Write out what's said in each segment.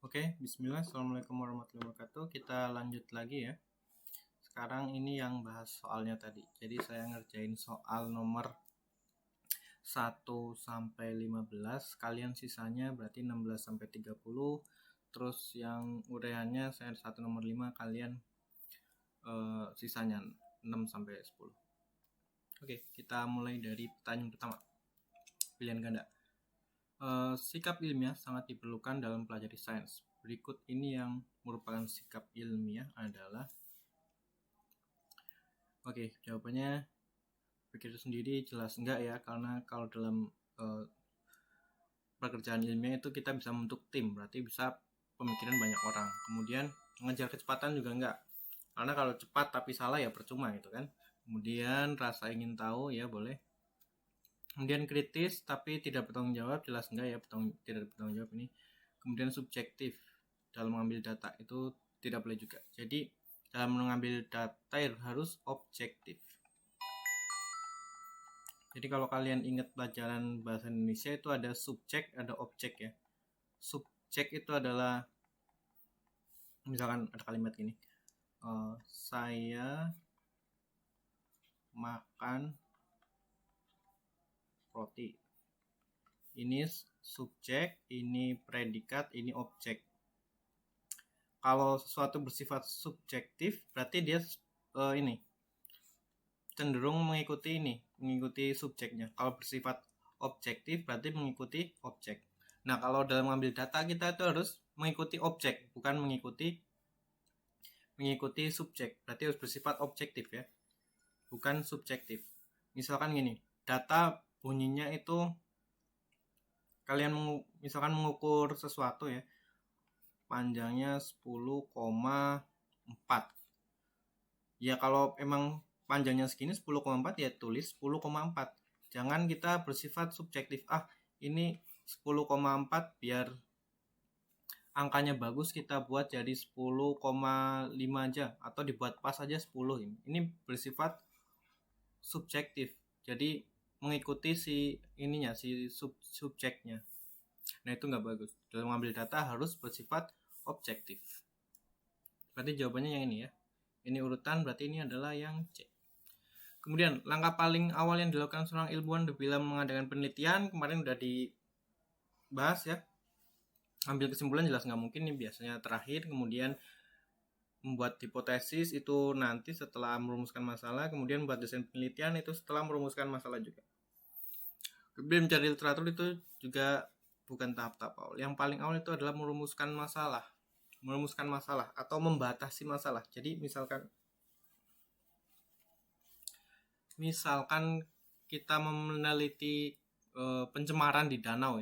Oke, bismillah. Assalamualaikum warahmatullahi wabarakatuh. Kita lanjut lagi ya. Sekarang ini yang bahas soalnya tadi. Jadi saya ngerjain soal nomor 1 sampai 15. Kalian sisanya berarti 16 sampai 30. Terus yang ureannya saya 1 nomor 5, kalian sisanya 6 sampai 10. Oke, kita mulai dari pertanyaan pertama. Pilihan ganda. Sikap ilmiah sangat diperlukan dalam pelajari sains. Berikut ini yang merupakan sikap ilmiah adalah. Oke, jawabannya pikir sendiri jelas enggak ya, karena kalau dalam pekerjaan ilmiah itu kita bisa membentuk tim, berarti bisa pemikiran banyak orang. Kemudian mengejar kecepatan juga enggak, karena kalau cepat tapi salah ya percuma gitu kan. Kemudian rasa ingin tahu ya boleh. Kemudian kritis tapi tidak bertanggung jawab, jelas enggak ya, tidak bertanggung jawab ini. Kemudian subjektif dalam mengambil data itu tidak boleh juga. Jadi dalam mengambil data harus objektif. Jadi kalau kalian ingat pelajaran bahasa Indonesia itu ada subjek, ada objek ya. Subjek itu adalah misalkan ada kalimat gini, saya makan roti. Ini subjek, ini predikat, ini objek. Kalau sesuatu bersifat subjektif berarti dia ini cenderung mengikuti subjeknya. Kalau bersifat objektif berarti mengikuti objek. Nah, kalau dalam mengambil data kita itu harus mengikuti objek, bukan mengikuti subjek. Berarti harus bersifat objektif ya, bukan subjektif. Misalkan gini, data bunyinya itu kalian misalkan mengukur sesuatu ya, panjangnya 10,4. Ya kalau emang panjangnya segini 10,4 ya tulis 10,4. Jangan kita bersifat subjektif. Ini 10,4 biar angkanya bagus kita buat jadi 10,5 aja atau dibuat pas aja 10. Ini bersifat subjektif. Jadi mengikuti si subjeknya. Nah, itu nggak bagus. Dalam mengambil data harus bersifat objektif. Berarti jawabannya yang ini ya. Ini urutan, berarti ini adalah yang C. Kemudian langkah paling awal yang dilakukan seorang ilmuwan dalam mengadakan penelitian kemarin udah dibahas ya. Ambil kesimpulan jelas nggak mungkin, ini biasanya terakhir. Kemudian membuat hipotesis itu nanti setelah merumuskan masalah. Kemudian membuat desain penelitian itu setelah merumuskan masalah juga. Kemudian mencari literatur itu juga bukan tahap-tahap awal. Yang paling awal itu adalah merumuskan masalah atau membatasi masalah. Jadi misalkan kita meneliti pencemaran di danau.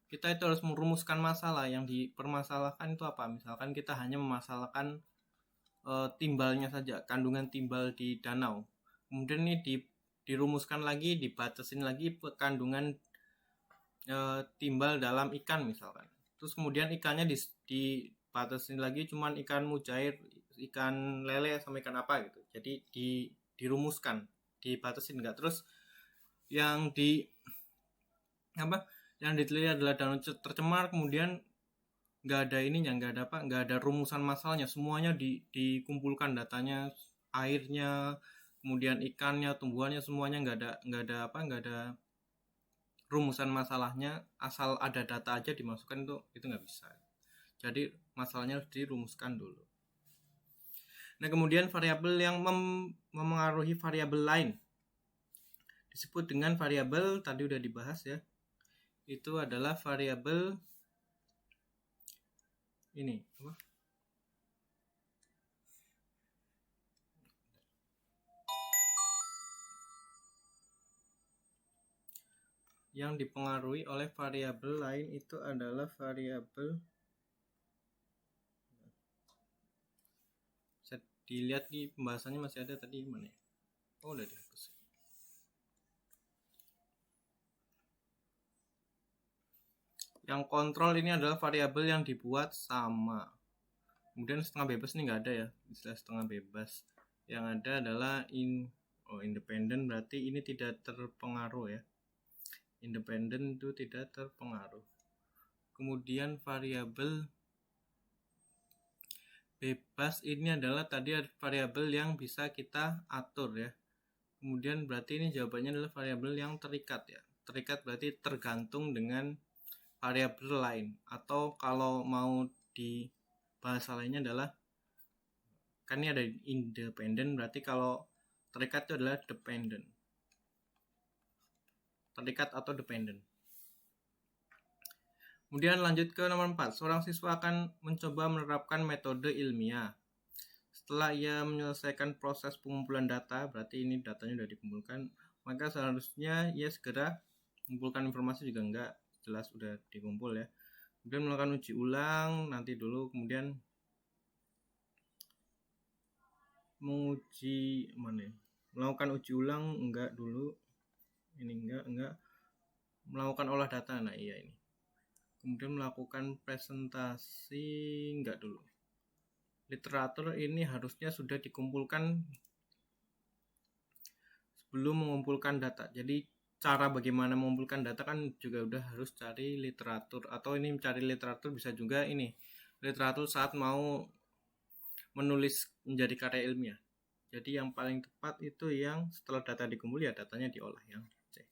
Kita itu harus merumuskan masalah. Yang dipermasalahkan itu apa? Misalkan kita hanya memasalahkan timbalnya saja, kandungan timbal di danau. Kemudian ini dirumuskan lagi, dibatasin lagi kandungan timbal dalam ikan misalkan. Terus kemudian ikannya dibatasin lagi cuman ikan mujair, ikan lele sama ikan apa gitu. Jadi dirumuskan, dibatasin enggak. Terus yang diteliti adalah danau tercemar, kemudian nggak ada rumusan masalahnya, semuanya dikumpulkan datanya, airnya, kemudian ikannya, tumbuhannya, semuanya nggak ada rumusan masalahnya, asal ada data aja dimasukkan, itu nggak bisa. Jadi masalahnya harus dirumuskan dulu. Nah, kemudian variabel yang memengaruhi variabel lain disebut dengan variabel, tadi udah dibahas ya, itu adalah variabel ini apa? Yang dipengaruhi oleh variabel lain itu adalah variabel, bisa dilihat di pembahasannya masih ada tadi mana ya? Oh, udah dihapus. Yang kontrol ini adalah variabel yang dibuat sama. Kemudian setengah bebas ini nggak ada ya, istilah setengah bebas. Yang ada adalah independen, berarti ini tidak terpengaruh ya. Independen itu tidak terpengaruh. Kemudian variabel bebas ini adalah tadi variabel yang bisa kita atur ya. Kemudian berarti ini jawabannya adalah variabel yang terikat ya. Terikat berarti tergantung dengan variabel lain, atau kalau mau di bahasa lainnya adalah, kan ini ada independent, berarti kalau terikat itu adalah dependent. Terikat atau dependent. Kemudian lanjut ke nomor 4. Seorang siswa akan mencoba menerapkan metode ilmiah. Setelah ia menyelesaikan proses pengumpulan data, berarti ini datanya sudah dikumpulkan, maka seharusnya ia segera mengumpulkan informasi juga enggak, jelas sudah dikumpul ya. Kemudian melakukan uji ulang nanti dulu, kemudian melakukan uji ulang enggak dulu, ini enggak melakukan olah data, nah iya ini. Kemudian melakukan presentasi enggak dulu. Literatur ini harusnya sudah dikumpulkan sebelum mengumpulkan data. Jadi cara bagaimana mengumpulkan data kan juga udah harus cari literatur, atau ini mencari literatur bisa juga ini literatur saat mau menulis menjadi karya ilmiah. Jadi yang paling tepat itu yang setelah data dikumpul ya datanya diolah, yang C.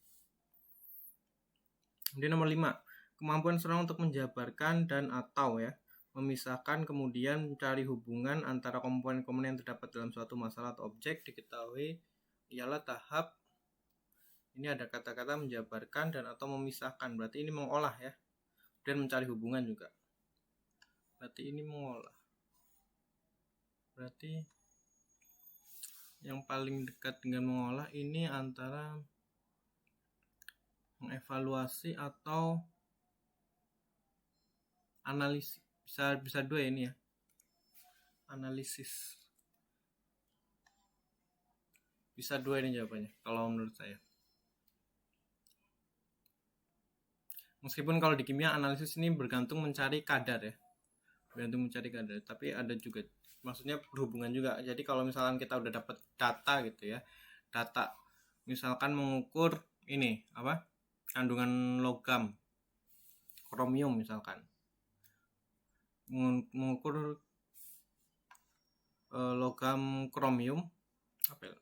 Kemudian nomor 5, kemampuan seorang untuk menjabarkan dan atau ya memisahkan, kemudian mencari hubungan antara komponen-komponen yang terdapat dalam suatu masalah atau objek diketahui ialah tahap, ini ada kata-kata menjabarkan dan atau memisahkan, berarti ini mengolah ya, dan mencari hubungan juga, berarti ini mengolah. Berarti yang paling dekat dengan mengolah ini antara mengevaluasi atau analisis, bisa dua ini ya, analisis, bisa dua ini jawabannya kalau menurut saya. Meskipun kalau di kimia analisis ini bergantung mencari kadar ya, tapi ada juga maksudnya berhubungan juga. Jadi kalau misalkan kita udah dapat data gitu ya, data misalkan mengukur ini apa, kandungan logam kromium, misalkan mengukur logam kromium apa ya?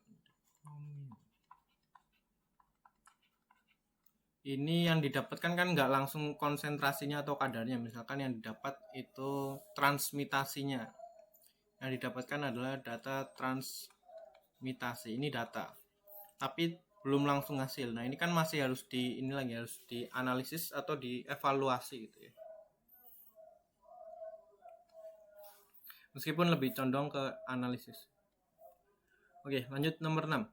Ini yang didapatkan kan nggak langsung konsentrasinya atau kadarnya, misalkan yang didapat itu transmitasinya, yang didapatkan adalah data transmitasi, ini data tapi belum langsung hasil. Nah ini kan masih harus harus dianalisis atau dievaluasi gitu ya, meskipun lebih condong ke analisis. Oke, lanjut nomor 6.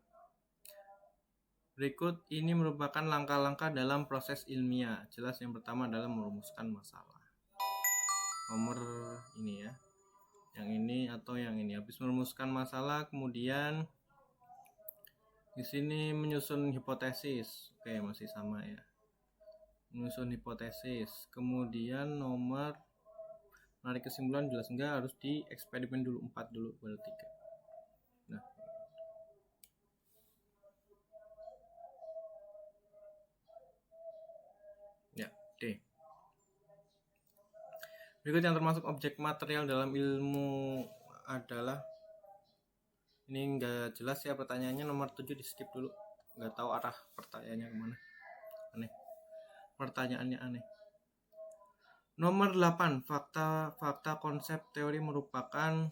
Berikut ini merupakan langkah-langkah dalam proses ilmiah. Jelas yang pertama adalah merumuskan masalah. Nomor ini ya, yang ini atau yang ini. Habis merumuskan masalah, kemudian di sini menyusun hipotesis. Oke, masih sama ya. Menyusun hipotesis. Kemudian nomor menarik kesimpulan, jelas enggak, harus di eksperimen dulu 4 dulu baru 3. Nah, ya, D. Berikut yang termasuk objek material dalam ilmu adalah, ini enggak jelas ya pertanyaannya, nomor 7 di skip dulu, enggak tahu arah pertanyaannya kemana, aneh, pertanyaannya aneh. Nomor 8, fakta konsep teori merupakan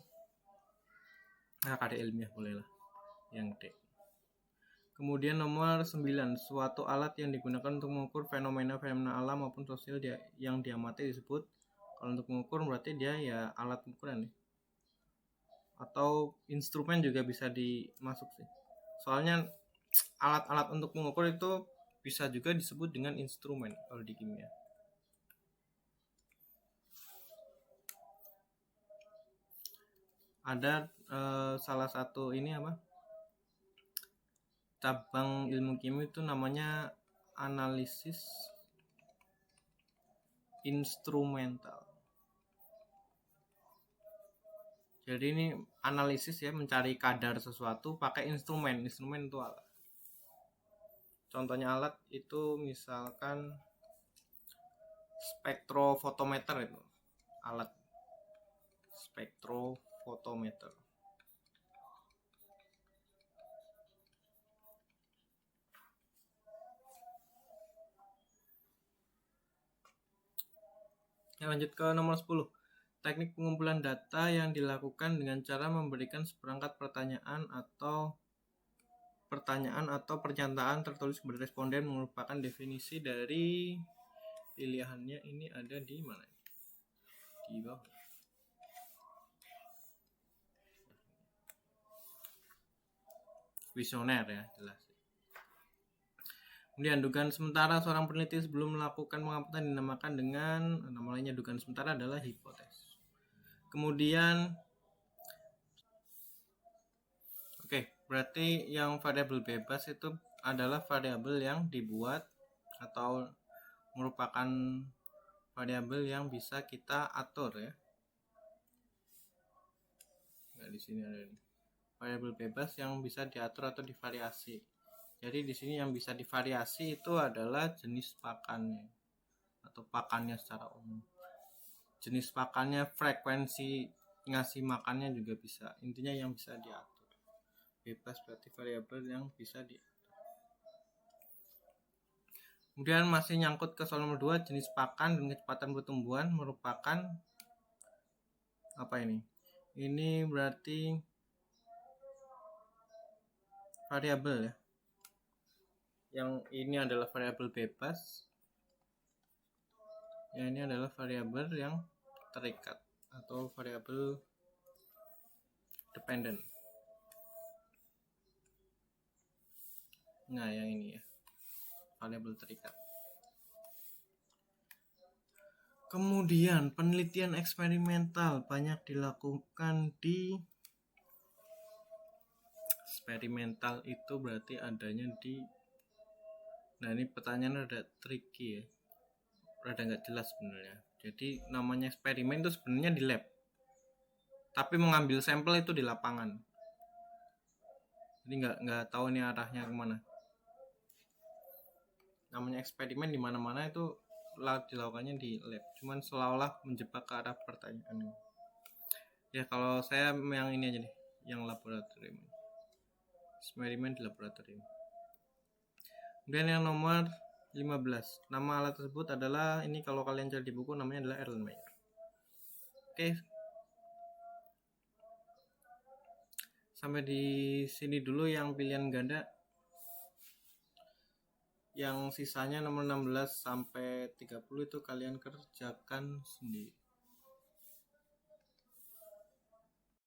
karya ilmiah, bolehlah yang D. Kemudian nomor 9, suatu alat yang digunakan untuk mengukur fenomena alam maupun sosial yang diamati disebut, kalau untuk mengukur berarti dia ya alat ukuran nih, atau instrumen juga bisa dimasuk sih, soalnya alat-alat untuk mengukur itu bisa juga disebut dengan instrumen kalau di kimia. Ada salah satu ini apa, cabang ilmu kimia itu namanya analisis instrumental. Jadi ini analisis ya, mencari kadar sesuatu pakai instrumen itu alat. Contohnya alat itu misalkan spektrofotometer, itu alat spektrofotometer. Lanjut ke nomor 10. Teknik pengumpulan data yang dilakukan dengan cara memberikan seperangkat pertanyaan atau pernyataan tertulis kepada responden merupakan definisi dari pilihannya. Ini ada di mana? Di bawah. Visioner ya, jelas. Kemudian dugaan sementara seorang peneliti sebelum melakukan pengamatan dinamakan dengan, namanya dugaan sementara adalah hipotesis. Kemudian berarti yang variabel bebas itu adalah variabel yang dibuat atau merupakan variabel yang bisa kita atur ya. Nah, di sini ada nih. Variabel bebas yang bisa diatur atau divariasi. Jadi di sini yang bisa divariasi itu adalah jenis pakannya atau pakannya secara umum. Jenis pakannya, frekuensi ngasih makannya juga bisa. Intinya yang bisa diatur. Bebas berarti variabel yang bisa diatur. Kemudian masih nyangkut ke soal nomor 2, jenis pakan dan kecepatan pertumbuhan merupakan apa ini? Ini berarti variabel ya. Yang ini adalah variabel bebas. Yang ini adalah variabel yang terikat atau variabel dependent. Nah, yang ini ya, variabel terikat. Kemudian penelitian eksperimental banyak dilakukan di eksperimental itu berarti adanya di, nah ini pertanyaan rada tricky ya, rada nggak jelas sebenarnya. Jadi namanya eksperimen itu sebenarnya di lab, tapi mengambil sampel itu di lapangan. Jadi nggak tahu ini arahnya kemana. Namanya eksperimen di mana-mana itu dilakukannya di lab, cuman seolah-olah menjebak ke arah pertanyaan. Ya kalau saya yang ini aja nih, yang laboratorium. Eksperimen di laboratorium. Kemudian yang nomor 15. Nama alat tersebut adalah, ini kalau kalian cari di buku namanya adalah Erlenmeyer. Oke. Sampai di sini dulu yang pilihan ganda. Yang sisanya nomor 16 sampai 30 itu kalian kerjakan sendiri.